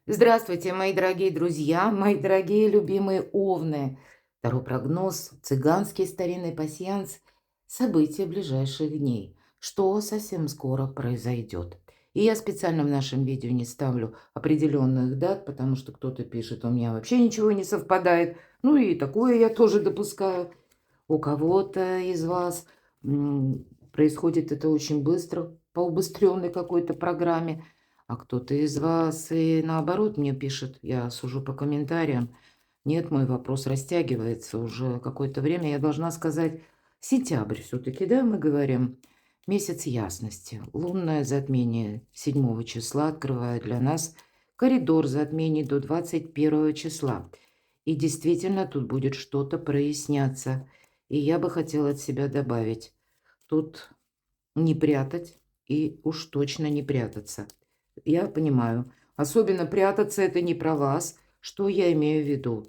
Здравствуйте, мои дорогие друзья, мои дорогие любимые овны. Второй прогноз, цыганский старинный пасьянс, события ближайших дней. Что совсем скоро произойдет. И я специально в нашем видео не ставлю определенных дат, потому что кто-то пишет, у меня вообще ничего не совпадает. Ну и такое я тоже допускаю. У кого-то из вас происходит это очень быстро, по убыстренной какой-то программе. А кто-то из вас и наоборот мне пишет, я сужу по комментариям. Нет, мой вопрос растягивается уже какое-то время. Я должна сказать, сентябрь все-таки, да, мы говорим. Месяц ясности. Лунное затмение 7 числа открывает для нас коридор затмений до 21 числа. И действительно тут будет что-то проясняться. И я бы хотела от себя добавить. Тут не прятать и уж точно не прятаться. Я понимаю. Особенно прятаться – это не про вас. Что я имею в виду?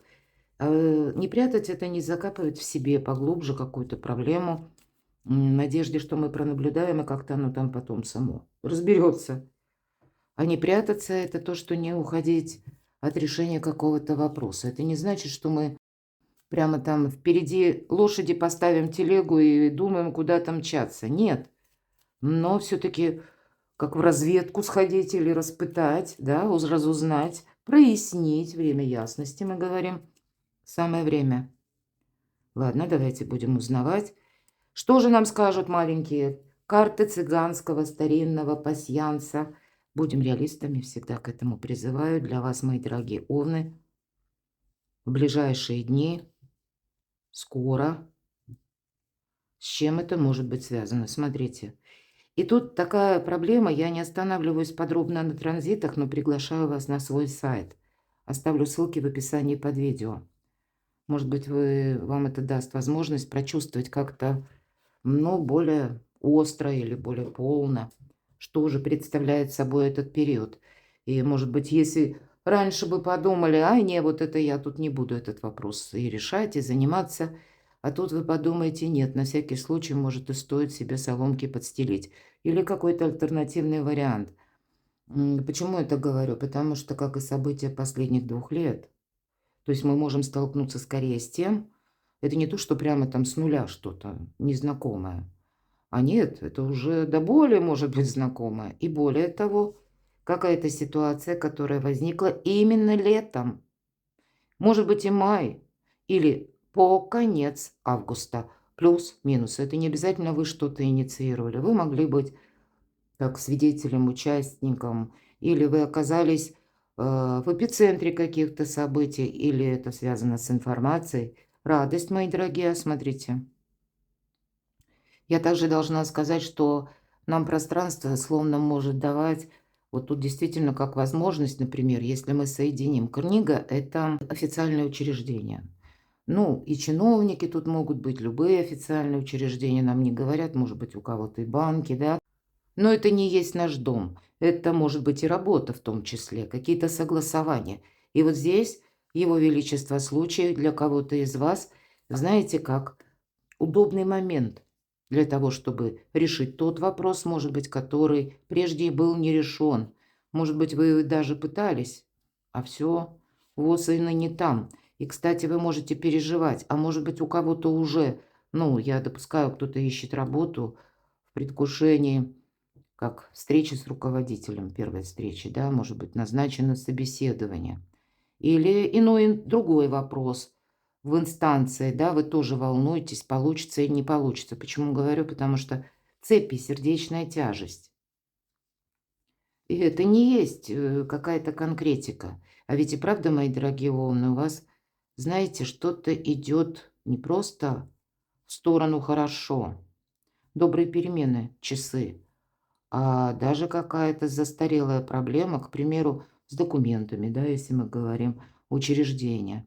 Не прятать – это не закапывать в себе поглубже какую-то проблему, в надежде, что мы пронаблюдаем, и как-то оно там потом само разберется. А не прятаться – это то, что не уходить от решения какого-то вопроса. Это не значит, что мы прямо там впереди лошади поставим телегу и думаем, куда там мчаться. Нет. Но все-таки как в разведку сходить или распытать, да, разузнать, прояснить. Время ясности, мы говорим. Самое время. Ладно, давайте будем узнавать. Что же нам скажут маленькие карты цыганского старинного пасьянса? Будем реалистами, всегда к этому призываю. Для вас, мои дорогие овны, в ближайшие дни, скоро. С чем это может быть связано? Смотрите. И тут такая проблема, я не останавливаюсь подробно на транзитах, но приглашаю вас на свой сайт. Оставлю ссылки в описании под видео. Может быть, вам это даст возможность прочувствовать как-то, ну, более остро или более полно, что же представляет собой этот период. И, может быть, если раньше бы подумали, а не, вот это я тут не буду этот вопрос и решать, и заниматься, а тут вы подумаете, нет, на всякий случай, может, и стоит себе соломки подстелить. Или какой-то альтернативный вариант. Почему это говорю? Потому что, как и события последних 2 лет, то есть мы можем столкнуться скорее с тем, это не то, что прямо там с нуля что-то незнакомое. А нет, это уже до боли может быть знакомое. И более того, какая-то ситуация, которая возникла именно летом. Может быть и май. Или по конец августа. Плюс-минус. Это не обязательно вы что-то инициировали. Вы могли быть как свидетелем, участником. Или вы оказались в эпицентре каких-то событий. Или это связано с информацией. Радость, мои дорогие, смотрите. Я также должна сказать, что нам пространство словно может давать, вот тут действительно как возможность, например, если мы соединим. Книга – это официальное учреждение. Ну, и чиновники тут могут быть, любые официальные учреждения нам не говорят, может быть, у кого-то и банки, да. Но это не есть наш дом. Это может быть и работа в том числе, какие-то согласования. И вот здесь, Его Величество, случай для кого-то из вас, знаете как, удобный момент для того, чтобы решить тот вопрос, может быть, который прежде был не решен. Может быть, вы даже пытались, а все, ВОЗ и не там. И, кстати, вы можете переживать, а может быть, у кого-то уже, ну, я допускаю, кто-то ищет работу в предвкушении, как встречи с руководителем, первой встречи, да, может быть, назначено собеседование. Или иной другой вопрос в инстанции, да, вы тоже волнуетесь, получится или не получится. Почему говорю? Потому что цепи, сердечная тяжесть. И это не есть какая-то конкретика. А ведь и правда, мои дорогие волны, у вас, знаете, что-то идет не просто в сторону хорошо, добрые перемены, часы, а даже какая-то застарелая проблема, к примеру, с документами, да, если мы говорим учреждения.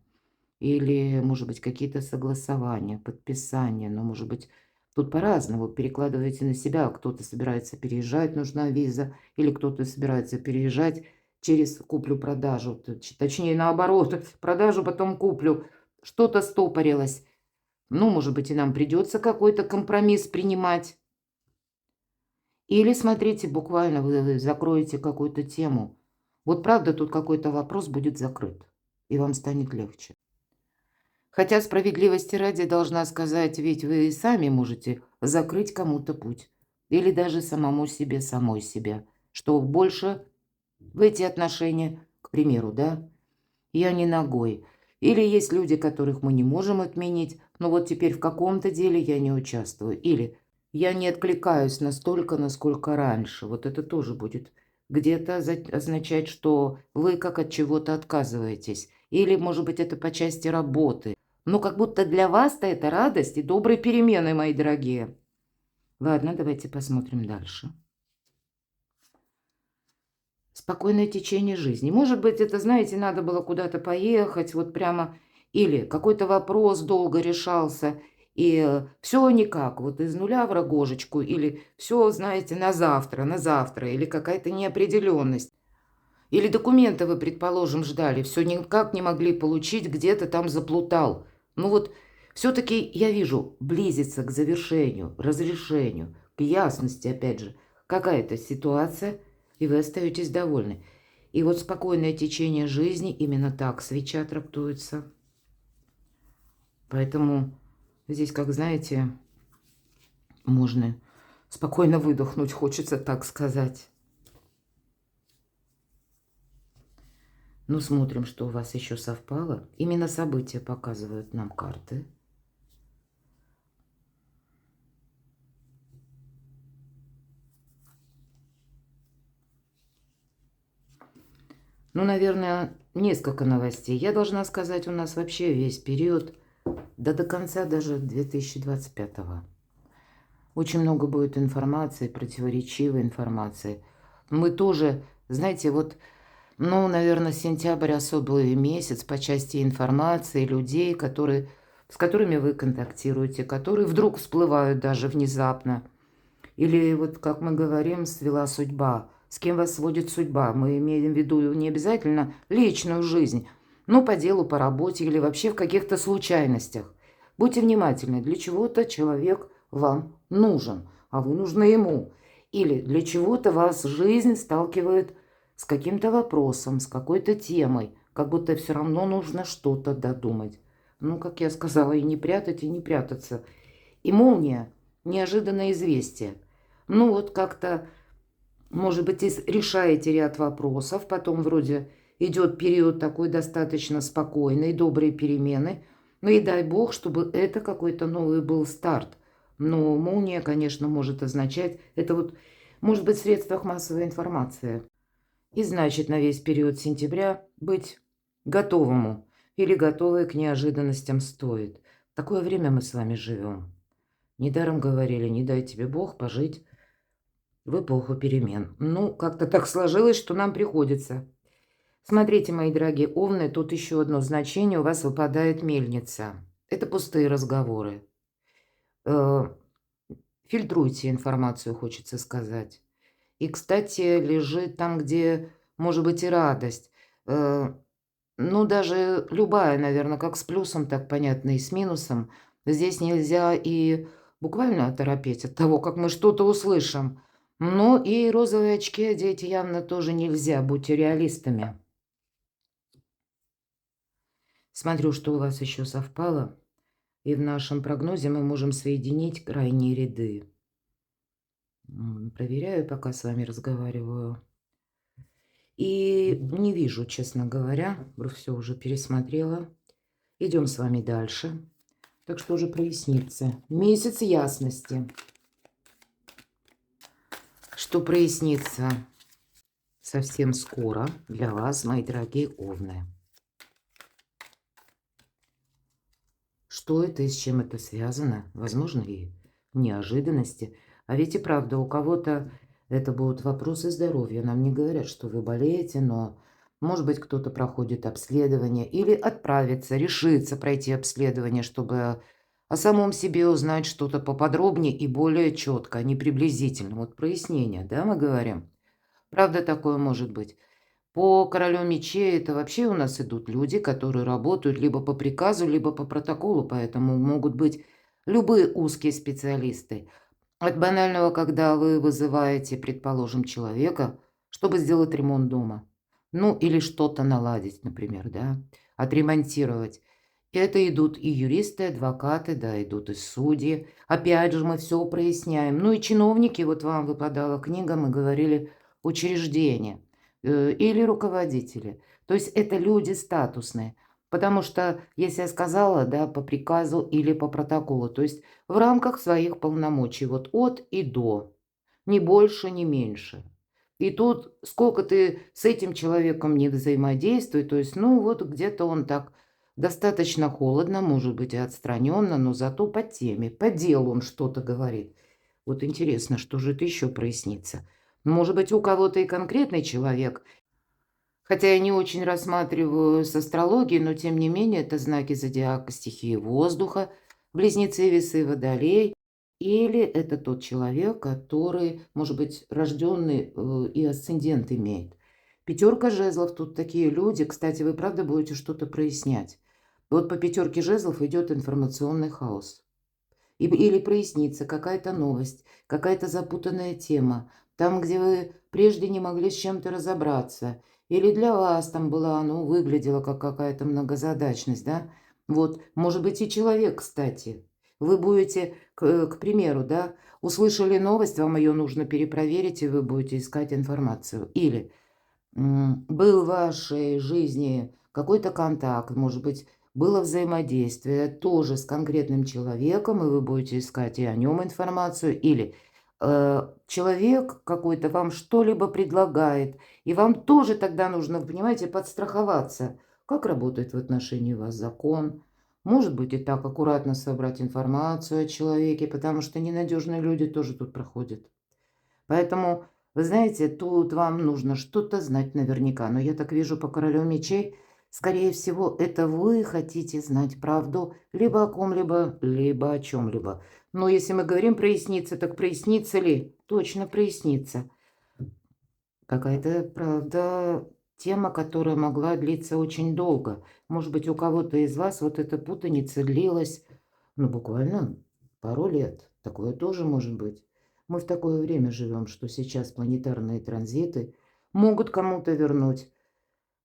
Или, может быть, какие-то согласования, подписания. Но, может быть, тут по-разному. Перекладываете на себя. Кто-то собирается переезжать, нужна виза. Или кто-то собирается переезжать через куплю-продажу. Точнее, наоборот, продажу, потом куплю. Что-то стопорилось. Ну, может быть, и нам придется какой-то компромисс принимать. Или, смотрите, буквально вы закроете какую-то тему. Вот правда тут какой-то вопрос будет закрыт, и вам станет легче. Хотя справедливости ради должна сказать, ведь вы и сами можете закрыть кому-то путь. Или даже самому себе, самой себе. Что больше в эти отношения, к примеру, да, я не ногой. Или есть люди, которых мы не можем отменить, но вот теперь в каком-то деле я не участвую. Или я не откликаюсь настолько, насколько раньше. Вот это тоже будет где-то означать, что вы как от чего-то отказываетесь. Или, может быть, это по части работы. Ну, как будто для вас-то это радость и добрые перемены, мои дорогие. Ладно, давайте посмотрим дальше. Спокойное течение жизни. Может быть, это, знаете, надо было куда-то поехать, вот прямо, или какой-то вопрос долго решался, и все никак, вот из нуля в рогожечку, или все, знаете, на завтра, или какая-то неопределенность. Или документы вы, предположим, ждали, все никак не могли получить, где-то там заплутал. Ну вот, все-таки я вижу, близится к завершению, разрешению, к ясности, опять же, какая-то ситуация, и вы остаетесь довольны. И вот спокойное течение жизни, именно так свеча трактуется. Поэтому здесь, как знаете, можно спокойно выдохнуть, хочется так сказать. Ну, смотрим, что у вас еще совпало. Именно события показывают нам карты. Ну, наверное, несколько новостей. Я должна сказать, у нас вообще весь период, да до конца даже 2025-го. Очень много будет информации, противоречивой информации. Мы тоже, знаете, вот, ну, наверное, сентябрь особый месяц по части информации, людей, с которыми вы контактируете, которые вдруг всплывают даже внезапно. Или вот, как мы говорим, свела судьба. С кем вас сводит судьба? Мы имеем в виду не обязательно личную жизнь, но по делу, по работе или вообще в каких-то случайностях. Будьте внимательны, для чего-то человек вам нужен, а вы нужны ему. Или для чего-то вас жизнь сталкивает с каким-то вопросом, с какой-то темой, как будто все равно нужно что-то додумать. Ну, как я сказала, и не прятать, и не прятаться. И молния, неожиданное известие. Ну, вот как-то, может быть, и решаете ряд вопросов, потом вроде идет период такой достаточно спокойный, добрые перемены. Ну и дай бог, чтобы это какой-то новый был старт. Но молния, конечно, может означать, это вот, может быть, в средствах массовой информации. И значит, на весь период сентября быть готовому или готовой к неожиданностям стоит. В такое время мы с вами живем. Недаром говорили, не дай тебе Бог пожить в эпоху перемен. Ну, как-то так сложилось, что нам приходится. Смотрите, мои дорогие овны, тут еще одно значение. У вас выпадает мельница. Это пустые разговоры. Э, Фильтруйте информацию, хочется сказать. И, кстати, лежит там, где может быть и радость. Ну, даже любая, наверное, как с плюсом, так понятно, и с минусом. Здесь нельзя и буквально оторопеть от того, как мы что-то услышим. Но и розовые очки одеть явно тоже нельзя, будьте реалистами. Смотрю, что у вас еще совпало, и в нашем прогнозе мы можем соединить крайние ряды. Проверяю, пока с вами разговариваю. И не вижу, честно говоря, все уже пересмотрела. Идем с вами дальше. Так что уже прояснится. Месяц ясности. Что прояснится совсем скоро для вас, мои дорогие овны. Что это и с чем это связано? Возможно, и неожиданности. А ведь и правда, у кого-то это будут вопросы здоровья. Нам не говорят, что вы болеете, но, может быть, кто-то проходит обследование или отправится, решится пройти обследование, чтобы о самом себе узнать что-то поподробнее и более четко, а не приблизительно. Вот прояснение, да, мы говорим? Правда, такое может быть. По королю мечей это вообще у нас идут люди, которые работают либо по приказу, либо по протоколу, поэтому могут быть любые узкие специалисты. От банального, когда вы вызываете, предположим, человека, чтобы сделать ремонт дома. Ну, или что-то наладить, например, да, отремонтировать. И это идут и юристы, адвокаты, да, идут и судьи. Опять же, мы все проясняем. Ну и чиновники, вот вам выпадала книга, мы говорили, учреждения, или руководители. То есть это люди статусные. Потому что, если я сказала, да, по приказу или по протоколу, то есть в рамках своих полномочий, вот от и до, ни больше, ни меньше. И тут сколько ты с этим человеком не взаимодействуй, то есть, ну, вот где-то он так достаточно холодно, может быть, и отстраненно, но зато по теме, по делу он что-то говорит. Вот интересно, что же это еще прояснится? Может быть, у кого-то и конкретный человек, хотя я не очень рассматриваю с астрологией, но тем не менее это знаки зодиака стихии воздуха, близнецы, весы, водолей. Или это тот человек, который, может быть, рожденный и асцендент имеет. Пятерка жезлов, тут такие люди, кстати, вы правда будете что-то прояснять. Вот по пятерке жезлов идет информационный хаос. Или прояснится какая-то новость, какая-то запутанная тема, там, где вы прежде не могли с чем-то разобраться, или для вас там была, ну, выглядела как какая-то многозадачность, да. Вот, может быть, и человек, кстати. Вы будете, к примеру, да, услышали новость, вам ее нужно перепроверить, и вы будете искать информацию. Или был в вашей жизни какой-то контакт, может быть, было взаимодействие тоже с конкретным человеком, и вы будете искать и о нем информацию, или человек какой-то вам что-либо предлагает, и вам тоже тогда нужно, понимаете, подстраховаться, как работает в отношении вас закон. Может быть, и так аккуратно собрать информацию о человеке, потому что ненадежные люди тоже тут проходят. Поэтому, вы знаете, тут вам нужно что-то знать наверняка. Но я так вижу по королю мечей, скорее всего, это вы хотите знать правду либо о ком-либо, либо о чем-либо. Но если мы говорим проясниться, так прояснится ли? Точно прояснится. Какая-то, правда, тема, которая могла длиться очень долго. Может быть, у кого-то из вас вот эта путаница длилась, ну, буквально пару лет. Такое тоже может быть. Мы в такое время живем, что сейчас планетарные транзиты могут кому-то вернуть,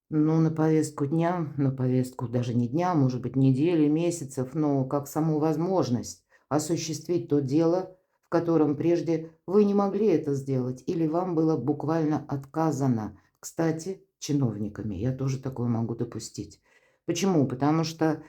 ну, на повестку дня, на повестку даже не дня, может быть, недели, месяцев, но как саму возможность осуществить то дело, в котором прежде вы не могли это сделать, или вам было буквально отказано. Кстати, чиновниками я тоже такое могу допустить. Почему? Потому что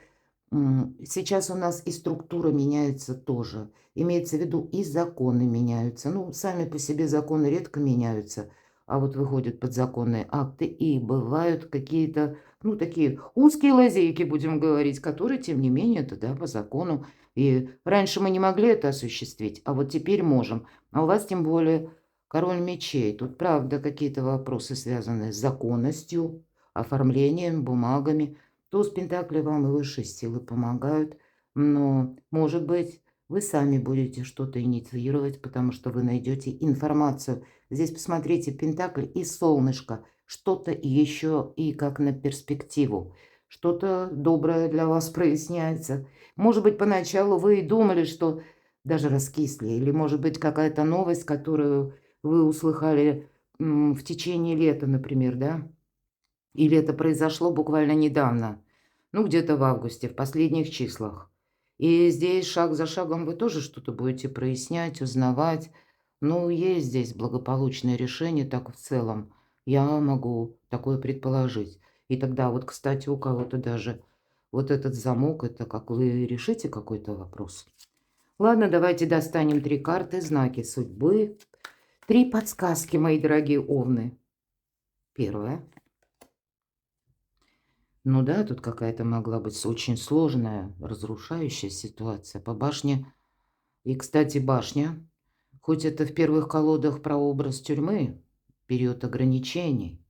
сейчас у нас и структура меняется тоже. Имеется в виду, и законы меняются. Ну, сами по себе законы редко меняются, а вот выходят подзаконные акты, и бывают какие-то, ну, такие узкие лазейки, будем говорить, которые, тем не менее, это, да, по закону. И раньше мы не могли это осуществить, а вот теперь можем. А у вас, тем более, король мечей. Тут, правда, какие-то вопросы, связанные с законностью, оформлением, бумагами. Туз пентаклей вам и высшие силы помогают, но, может быть, вы сами будете что-то инициировать, потому что вы найдете информацию. Здесь посмотрите, пентакль и солнышко, что-то еще и как на перспективу. Что-то доброе для вас проясняется. Может быть, поначалу вы и думали, что даже раскисли, или, может быть, какая-то новость, которую вы услыхали в течение лета, например, да? Или это произошло буквально недавно, ну, где-то в августе, в последних числах. И здесь шаг за шагом вы тоже что-то будете прояснять, узнавать. Ну, есть здесь благополучное решение, так в целом. Я могу такое предположить. И тогда вот, кстати, у кого-то даже вот этот замок, это как вы решите какой-то вопрос. Ладно, давайте достанем 3 карты, знаки судьбы. 3 подсказки, мои дорогие овны. Первое. Ну да, тут какая-то могла быть очень сложная, разрушающая ситуация по башне. И, кстати, башня, хоть это в первых колодах прообраз тюрьмы, период ограничений,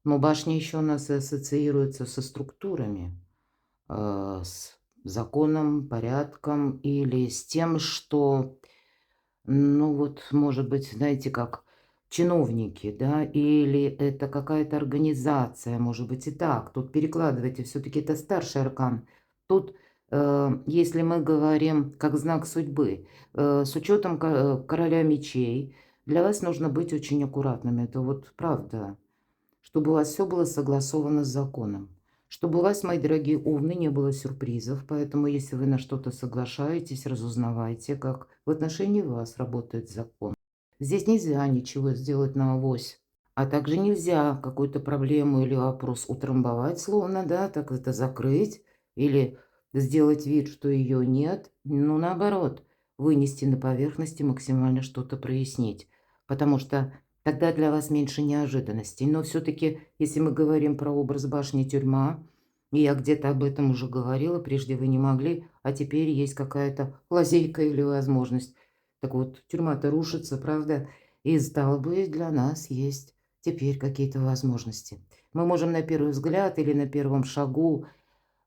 но башня еще у нас и ассоциируется со структурами, с законом, порядком или с тем, что, ну вот, может быть, знаете, как чиновники, да, или это какая-то организация, может быть, и так. Тут перекладывайте, все-таки это старший аркан. Тут, если мы говорим как знак судьбы, с учетом короля мечей, для вас нужно быть очень аккуратными. Это вот правда, чтобы у вас все было согласовано с законом. Чтобы у вас, мои дорогие овны, не было сюрпризов. Поэтому, если вы на что-то соглашаетесь, разузнавайте, как в отношении вас работает закон. Здесь нельзя ничего сделать на авось. А также нельзя какую-то проблему или вопрос утрамбовать, словно, да, так это закрыть или сделать вид, что ее нет. Ну, наоборот, вынести на поверхность и максимально что-то прояснить. Потому что тогда для вас меньше неожиданностей. Но все-таки, если мы говорим про образ башни-тюрьма, и я где-то об этом уже говорила, прежде вы не могли, а теперь есть какая-то лазейка или возможность. Так вот, тюрьма-то рушится, правда? И стало быть, для нас есть теперь какие-то возможности. Мы можем на первый взгляд или на первом шагу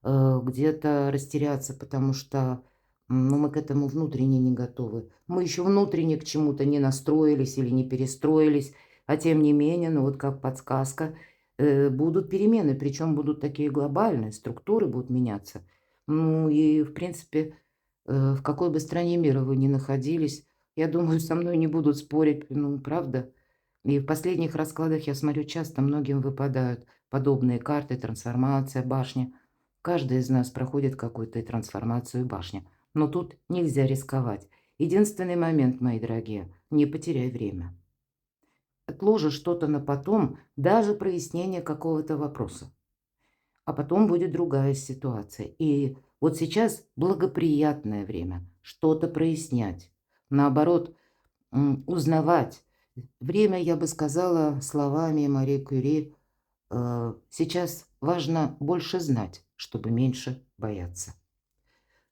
где-то растеряться, потому что ну, мы к этому внутренне не готовы. Мы еще внутренне к чему-то не настроились или не перестроились, а тем не менее, ну вот как подсказка, будут перемены, причем будут такие глобальные, структуры будут меняться. Ну и, в принципе, в какой бы стране мира вы ни находились, я думаю, со мной не будут спорить, ну, правда. И в последних раскладах, я смотрю, часто многим выпадают подобные карты, трансформация, башня. Каждый из нас проходит какую-то трансформацию башни. Но тут нельзя рисковать. Единственный момент, мои дорогие, не потеряй время. Отложи что-то на потом, даже прояснение какого-то вопроса. А потом будет другая ситуация. И вот сейчас благоприятное время что-то прояснять. Наоборот, узнавать. Время, я бы сказала, словами Мари Кюри, сейчас важно больше знать, чтобы меньше бояться.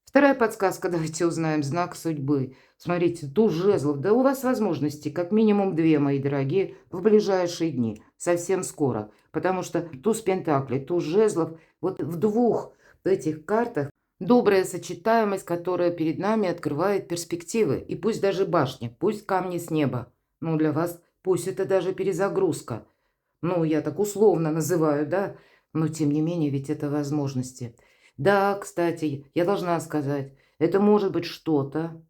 Вторая подсказка, давайте узнаем знак судьбы. Смотрите, туз жезлов. Да у вас возможности как минимум две, мои дорогие, в ближайшие дни, совсем скоро. Потому что туз пентаклей, туз жезлов, вот в двух этих картах добрая сочетаемость, которая перед нами открывает перспективы. И пусть даже башни, пусть камни с неба. Но для вас пусть это даже перезагрузка. Ну, я так условно называю, да? Но тем не менее, ведь это возможности. Да, кстати, я должна сказать, это может быть что-то,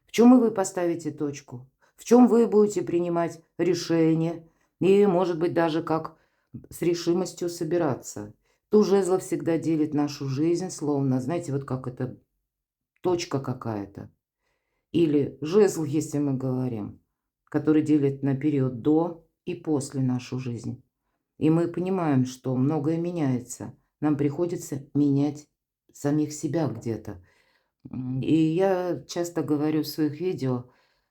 в чем и вы поставите точку, в чем вы будете принимать решение, и, может быть, даже как с решимостью собираться. Туз жезлов всегда делит нашу жизнь, словно, знаете, вот как это точка какая-то. Или жезл, если мы говорим, который делит на период до и после нашу жизнь. И мы понимаем, что многое меняется. Нам приходится менять самих себя где-то. И я часто говорю в своих видео,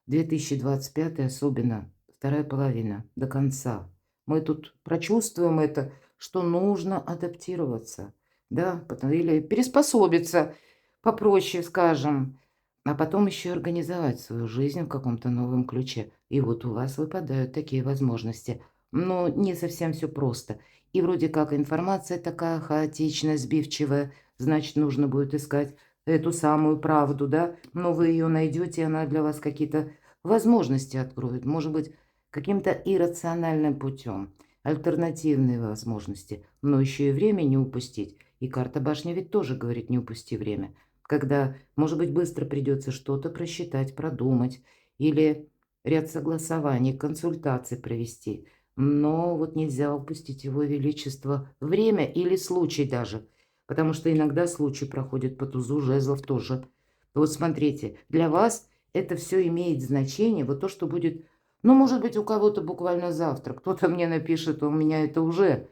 2025 особенно, вторая половина, до конца. Мы тут прочувствуем это, что нужно адаптироваться, да, или переспособиться, попроще скажем, а потом еще организовать свою жизнь в каком-то новом ключе. И вот у вас выпадают такие возможности. Но не совсем все просто. И вроде как информация такая хаотичная, сбивчивая, значит, нужно будет искать эту самую правду, да, но вы ее найдете, и она для вас какие-то возможности откроет, может быть, каким-то иррациональным путем, альтернативные возможности, но еще и время не упустить. И карта башни ведь тоже говорит не упусти время, когда, может быть, быстро придется что-то просчитать, продумать или ряд согласований, консультаций провести. Но вот нельзя упустить его величество время или случай даже. Потому что иногда случай проходит по тузу жезлов тоже. Вот смотрите, для вас это все имеет значение. Вот то, что будет, ну, может быть, у кого-то буквально завтра. Кто-то мне напишет, у меня это уже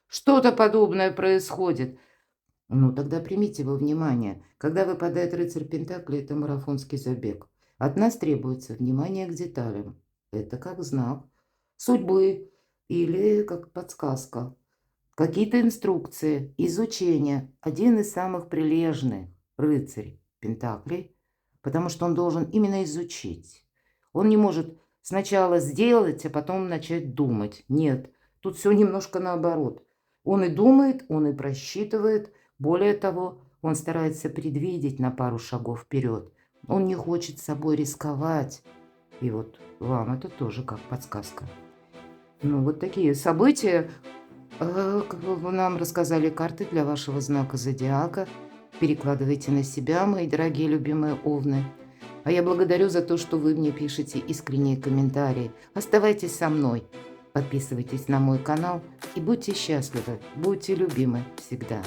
что-то подобное происходит. Ну, тогда примите во внимание. Когда выпадает рыцарь Пентакли, это марафонский забег. От нас требуется внимание к деталям. Это как знак судьбы или как подсказка. Какие-то инструкции, изучение. Один из самых прилежных рыцарь Пентаклей, потому что он должен именно изучить. Он не может сначала сделать, а потом начать думать. Нет, тут все немножко наоборот. Он и думает, он и просчитывает. Более того, он старается предвидеть на пару шагов вперед. Он не хочет собой рисковать. И вот вам это тоже как подсказка. Ну, вот такие события. Как вы нам рассказали карты для вашего знака зодиака. Перекладывайте на себя, мои дорогие любимые овны. А я благодарю за то, что вы мне пишете искренние комментарии. Оставайтесь со мной. Подписывайтесь на мой канал и будьте счастливы, будьте любимы всегда.